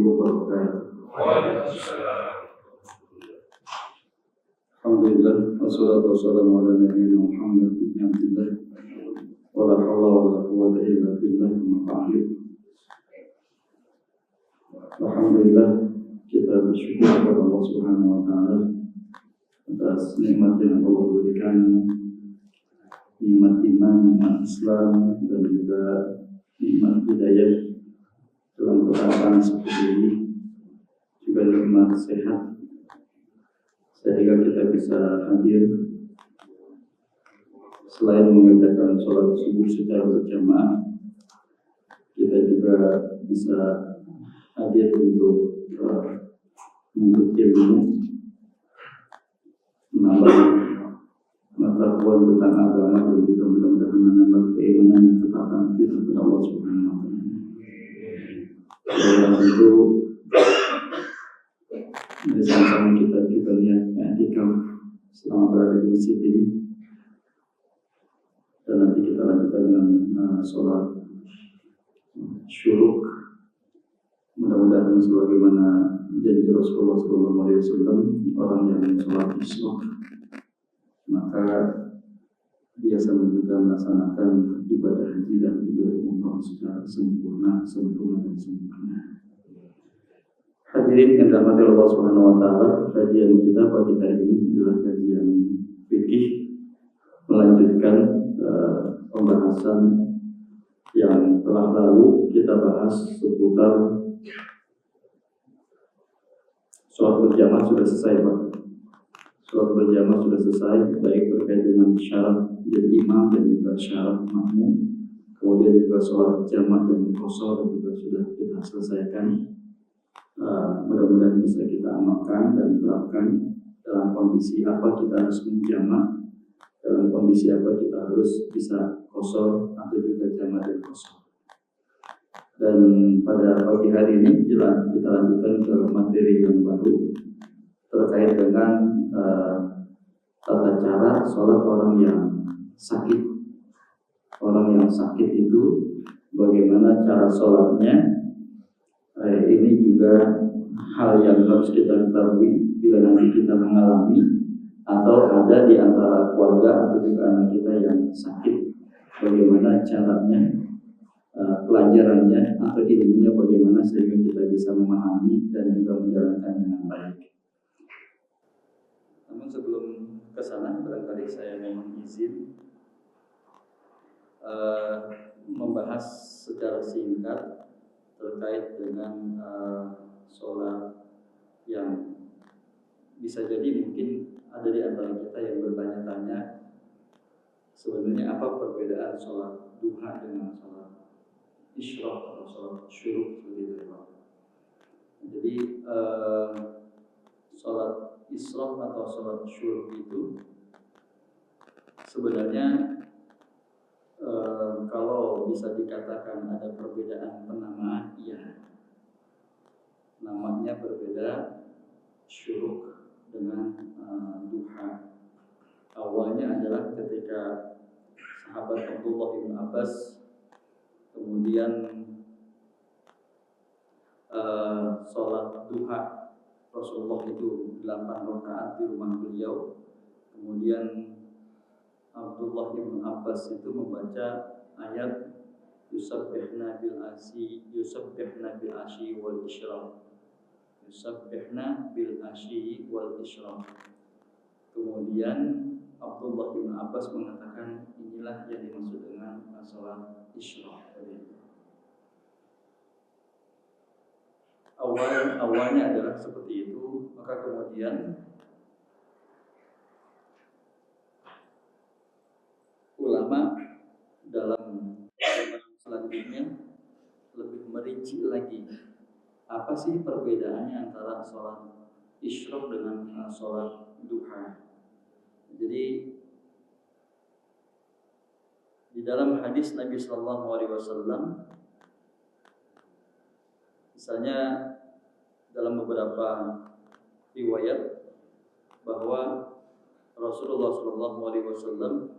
wabarakatuh. Alhamdulillah, wassalatu wassalamu ala nabiyyina Muhammad bin Abdillah wa la hawla wa la quwwata illa billah. Alhamdulillah, kita bersyukur kepada Allah Subhanahu wa taala atas nikmat yang Allah berikan, nikmat iman, nikmat Islam, dan juga nikmat hidayah dalam keadaan seperti ini, juga nikmat sehat, sehingga kita bisa hadir selain mengerjakan sholat subuh secara berjamaah, kita juga bisa hadir untuk menuntut ilmu, menambah pengetahuan tentang agama, dan juga mudah-mudahan menambah keimanan dan ketaatan kita kepada Allah Subhanahu wa taala. Oleh itu, bersama-sama kita juga lihat i'tikaf selama berada di masjid ini, dan nanti kita lanjutkan dengan sholat syuruk. Mudah-mudahan sebagaimana janji Rasulullah SAW, orang yang sholat isyraq maka biasa juga melaksanakan ibadah haji dan ibadah umrah secara sempurna. Hadirin yang dirahmati Allah Subhanahu wa taala, kajian kita pagi hari ini adalah kajian fikih, melanjutkan pembahasan yang telah lalu kita bahas seputar sholat berjamaah. Sudah selesai, Pak. Sholat berjamaah sudah selesai, baik terkait dengan syarat jadi imam dan juga syarat makmum. Kemudian juga sholat jamaah dan qashar juga sudah kita selesaikan. Mudah-mudahan bisa kita amalkan dan terapkan dalam kondisi apa kita harus menjamak, dalam kondisi apa kita harus bisa qashar atau juga jamaah dan qashar. Dan pada pagi hari ini kita lanjutkan ke materi yang baru terkait dengan tata cara sholat orang yang sakit. Orang yang sakit itu bagaimana cara sholatnya? Ini juga hal yang harus kita ketahui bila nanti kita mengalami atau ada di antara keluarga atau juga anak kita yang sakit. Bagaimana caranya, pelajarannya atau ilmunya bagaimana sehingga kita bisa memahami dan juga menjalankan dengan baik. Namun sebelum ke sana, barangkali saya mohon izin membahas secara singkat terkait dengan sholat yang bisa jadi mungkin ada di antara kita yang bertanya-tanya, sebenarnya apa perbedaan sholat duha dengan sholat isyraq atau sholat syuruk seperti itu, Pak. Jadi sholat isyraq atau sholat syuruk itu sebenarnya kalau bisa dikatakan ada perbedaan penamaan, iya. Namanya berbeda, syuruk dengan duha. Awalnya adalah ketika sahabat Abdullah bin Abbas kemudian sholat duha Rasulullah itu 8 rakaat di rumah beliau. Kemudian Abdullah bin Abbas itu membaca ayat yusabbihna bil ashi wal isyraq. Yusabbihna bil ashi wal isyraq. Kemudian Abdullah bin Abbas mengatakan inilah yang dimaksud dengan sholat isyraq. Awalnya adalah seperti itu, maka kemudian ulama dalam selanjutnya lebih merinci lagi apa sih perbedaannya antara sholat isyraq dengan sholat duha. Jadi di dalam hadis Nabi SAW, misalnya dalam beberapa riwayat bahwa Rasulullah SAW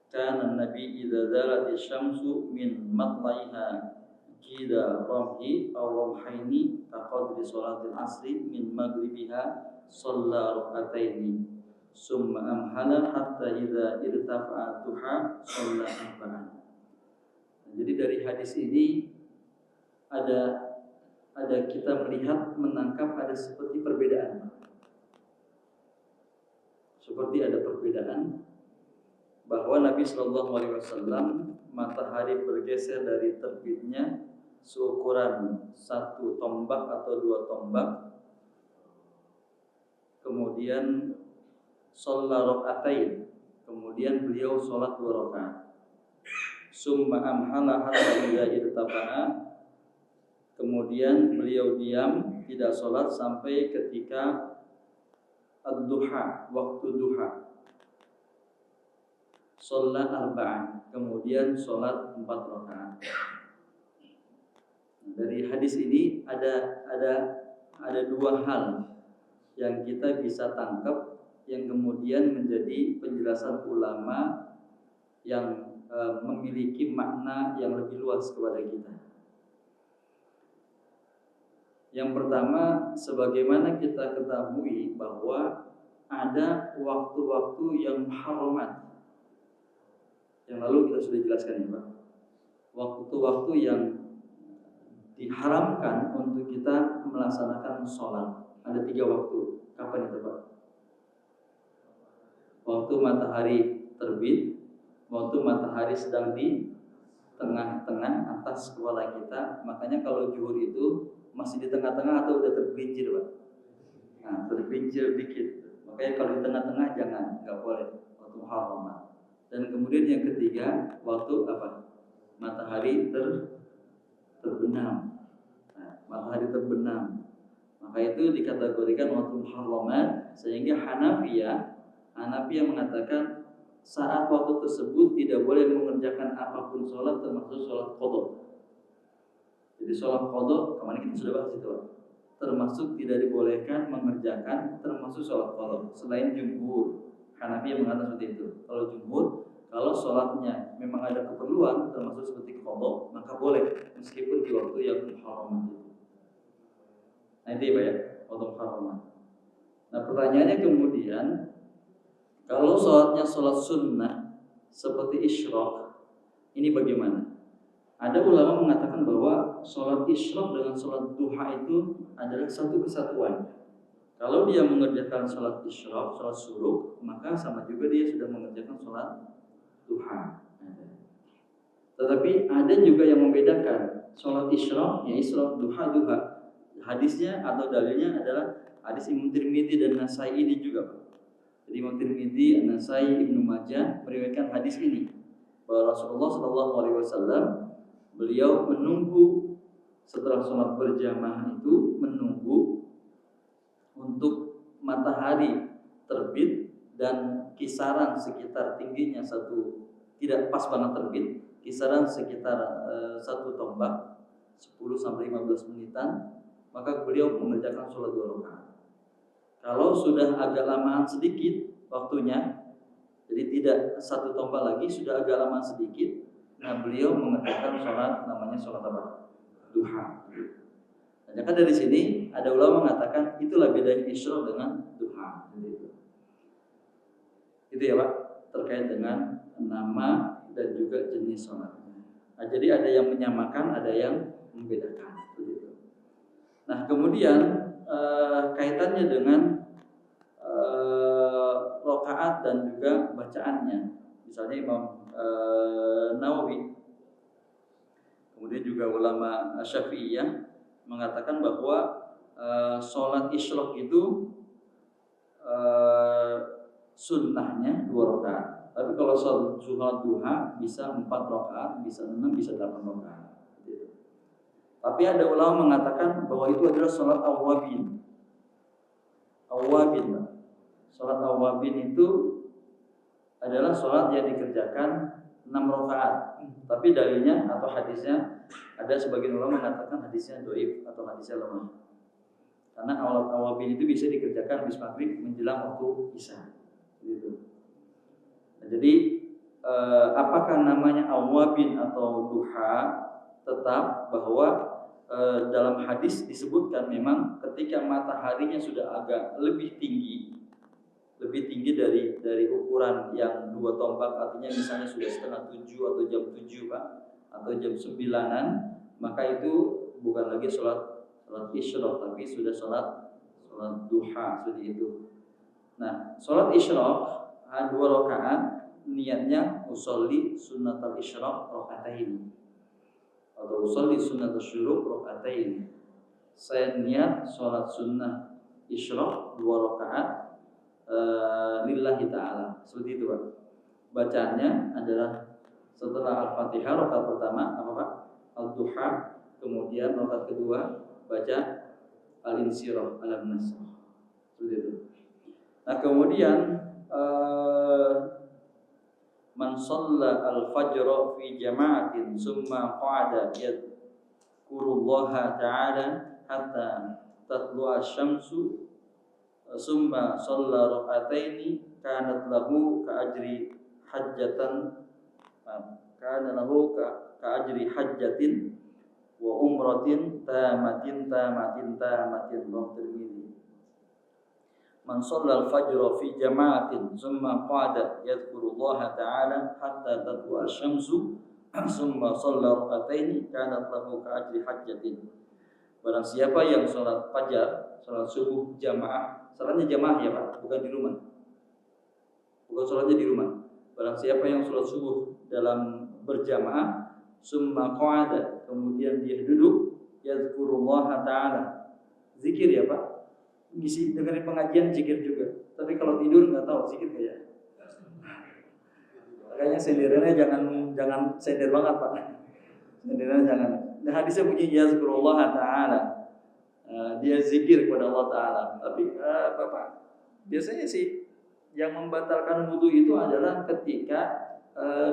kana Nabi idza zalat asy-syamsu min matlaiha qila ramhi aw ramhaini taqadri salatil asri min maghribiha shalla rak'ataini summa amhala hatta idza irtafa'a duha shalla arba'an. Jadi dari hadis ini ada kita melihat menangkap ada seperti perbedaan. Seperti ada perbedaan bahwa Nabi Shallallahu Alaihi Wasallam matahari bergeser dari terbitnya seukuran 1 tombak atau 2 tombak, kemudian sholat rakaatain, kemudian beliau sholat 2 rakaat. Summa amhala hatta idza irtafa'a, kemudian beliau diam tidak sholat sampai ketika ad-duha, waktu duha. Sholat arba'an, kemudian sholat 4 rakaat. Dari hadis ini ada 2 hal yang kita bisa tangkap, yang kemudian menjadi penjelasan ulama yang memiliki makna yang lebih luas kepada kita. Yang pertama, sebagaimana kita ketahui bahwa ada waktu-waktu yang muharramat. Yang lalu kita sudah jelaskan ya Pak. Waktu-waktu yang diharamkan untuk kita melaksanakan sholat. Ada 3 waktu. Kapan itu Pak? Waktu matahari terbit, waktu matahari sedang di tengah-tengah atas kepala kita. Makanya kalau zuhur itu masih di tengah-tengah atau udah tergelincir Pak? Nah, tergelincir dikit. Makanya kalau di tengah-tengah jangan, nggak boleh. Waktu muharramat. Dan kemudian yang ketiga, waktu apa? Matahari terbenam. Nah, matahari terbenam. Maka itu dikategorikan waktu muharramat, sehingga Hanafiyah mengatakan saat waktu tersebut tidak boleh mengerjakan apapun sholat, termasuk sholat qadha. Jadi sholat qadha, kemarin kita sudah bahas itu, termasuk tidak dibolehkan mengerjakan, termasuk sholat qadha. Selain jumhur, Hanafi yang mengatakan seperti itu. Kalau jumhur, kalau sholatnya memang ada keperluan, termasuk seperti qadha, maka boleh, meskipun di waktu yang muharram itu. Nah itu ya Pak ya, waktu muharram. Nah pertanyaannya kemudian, kalau sholatnya sholat sunnah seperti isyraq, ini bagaimana? Ada ulama mengatakan bahwa sholat isyraq dengan sholat duha itu adalah satu kesatuan. Kalau dia mengerjakan sholat isyraq, sholat syuruk, maka sama juga dia sudah mengerjakan sholat duha. Tetapi ada juga yang membedakan sholat isyraq, ya isyraq, duha, duha. Hadisnya atau dalilnya adalah hadis Imam Tirmidzi dan Nasai ini juga. Jadi Imam Tirmidzi, Nasai, Ibnu Majah meriwayatkan hadis ini bahwa Rasulullah SAW beliau menunggu setelah sholat berjamaah itu, menunggu untuk matahari terbit dan kisaran sekitar tingginya tidak pas banget terbit, kisaran sekitar 1 tombak 10-15 menitan, maka beliau mengerjakan sholat 2 rakaat. Kalau sudah agak lamaan sedikit waktunya, jadi tidak 1 tombak lagi, sudah agak lamaan sedikit, nah beliau mengerjakan sholat, namanya sholat apa? Duha. Nah, kan dari sini ada ulama mengatakan itulah bedanya isyraq dengan duha. Itu ya Pak, terkait dengan nama dan juga jenis sholatnya. Nah, jadi ada yang menyamakan, ada yang membedakan. Nah kemudian kaitannya dengan rakaat dan juga bacaannya. Misalnya Imam Nawawi, kemudian juga ulama Syafi'iyah mengatakan bahwa sholat isyraq itu sunnahnya 2 rakaat. Tapi kalau sholat duha bisa 4 rakaat, bisa 6, bisa 8 rakaat. Tapi ada ulama mengatakan bahwa itu adalah sholat awwabin. Sholat awwabin itu adalah sholat yang dikerjakan 6 rakaat. Tapi dalilnya atau hadisnya, ada sebagian ulama mengatakan hadisnya dhaif atau hadisnya lemah. Karena awwabin itu bisa dikerjakan habis maghrib menjelang waktu isya. Gitu. Nah, jadi apakah namanya awwabin atau duha tetap bahwa dalam hadis disebutkan memang ketika mataharinya sudah agak lebih tinggi dari ukuran yang 2 tombak, artinya misalnya sudah setengah 7 atau jam 7 Pak, atau jam 9-an, maka itu bukan lagi sholat isyraq, tapi sudah sholat duha, seperti itu. Nah, sholat isyraq 2 rakaat, niatnya usolli sunnatal isyraq rakaatain atau usolli sunnatal syuruq rakaatain. Saya niat sholat sunnah isyraq 2 rakaat lillahi ta'ala, seperti itu Pak. Bacaannya adalah setelah Al-Fatihah rakaat pertama apa Pak? Al-Duha, kemudian rakaat kedua baca Al-Insyirah, Al-Nas, seperti itu. Nah, kemudian man shalla al-fajra fi jama'atin summa qa'ada yadhkurullaha ta'ala hatta tatlu'a asy-syamsu summa shalla rak'ataini kanat lahu ka ajri hajjatan hajjatin wa umratin tamatin Tirmidzi. Man shalla al-fajra fi jama'atin summa qa'ada yadhkurullaha ta'ala hatta tatlu'a asy-syamsu summa shalla rak'ataini kanat lahu ka ajri hajjatin. Barang siapa yang sholat fajar, sholat subuh jamaah, sholatnya jamaah ya Pak, bukan di rumah, bukan sholatnya di rumah. Barang siapa yang sholat subuh dalam berjamaah, summa qa'ada, kemudian dia duduk, yazkurullaha ta'ala, zikir ya Pak, ngisi dengerin pengajian zikir juga. Tapi kalau tidur nggak tahu zikir nggak ya? Makanya senderannya jangan sender banget Pak, senderannya jangan. Nah, hadisnya bunyi yazkurullaha ta'ala, dia zikir kepada Allah Ta'ala. Tapi Bapak, biasanya sih yang membatalkan wudu itu adalah ketika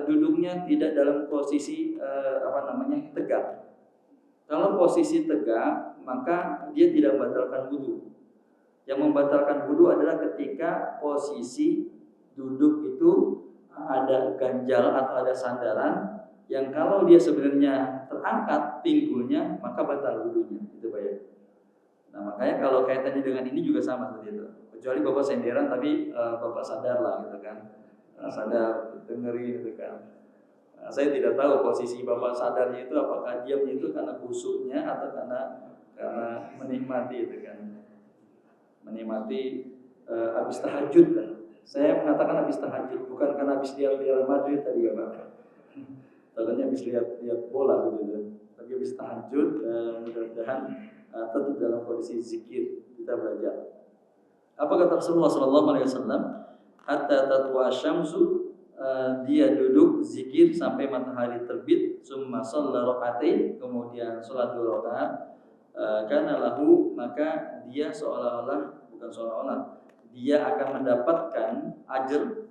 duduknya tidak dalam posisi tegak. Kalau posisi tegak, maka dia tidak membatalkan wudu. Yang membatalkan wudu adalah ketika posisi duduk itu ada ganjal atau ada sandaran yang kalau dia sebenarnya terangkat pinggulnya, maka batal wudunya, itu Pak ya. Nah, makanya kalau kaitannya dengan ini juga sama seperti itu. Kecuali Bapak senderan tapi Bapak sadar lah gitu kan. Sadar, dengerin gitu kan. Nah, saya tidak tahu posisi Bapak sadarnya itu apakah diamnya itu karena khusyuknya atau karena menikmati gitu kan. Menikmati habis tahajud kan. Saya mengatakan habis tahajud, bukan karena habis lihat Real Madrid tadi ya Pak. Tadinya habis lihat bola gitu. Tapi habis tahajud, mudah-mudahan tetap dalam kondisi zikir kita belajar. Apa kata Rasulullah SAW? Hatta tatwa syamsu, dia duduk zikir sampai matahari terbit. Summa shalla rak'atain, kemudian sholat 2 rakaat. Kana lahu, maka dia dia akan mendapatkan ajr,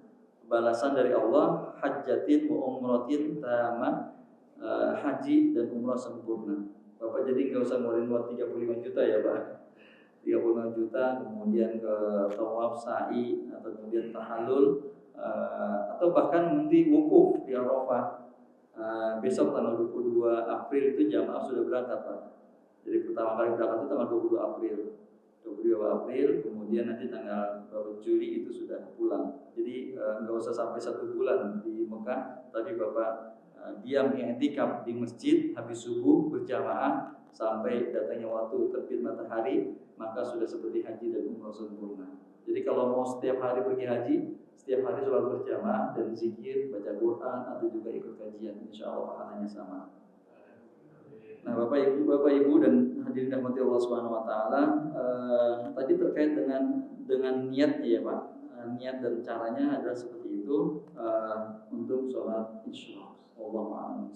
balasan dari Allah, hajjatin wa umratin tamah, haji dan umrah sempurna. Bapak jadi nggak usah ngeluarin uang 35 juta ya Pak, 35 juta kemudian ke tawaf, sa'i, atau kemudian tahallul, atau bahkan nanti wukuf di Arafah. Besok tanggal 22 April itu jamaah sudah berangkat Pak. Jadi pertama kali berangkat itu tanggal 22 April, kemudian nanti tanggal Juli itu sudah pulang. Jadi nggak usah sampai 1 bulan di Mekah, tapi Bapak diam i'tikaf di masjid habis subuh berjamaah sampai datangnya waktu terbit matahari, maka sudah seperti haji dan umrah sempurna. Jadi kalau mau setiap hari pergi haji, setiap hari sholat berjamaah dan zikir, baca Quran atau juga ikut kajian, insya Allah pahalanya sama. Nah, Bapak Ibu dan hadirin rahmati Allah Subhanahu wa taala, tadi terkait dengan niatnya ya Pak. Niat dan caranya adalah seperti itu untuk sholat isyraq. Wallahu a'lam.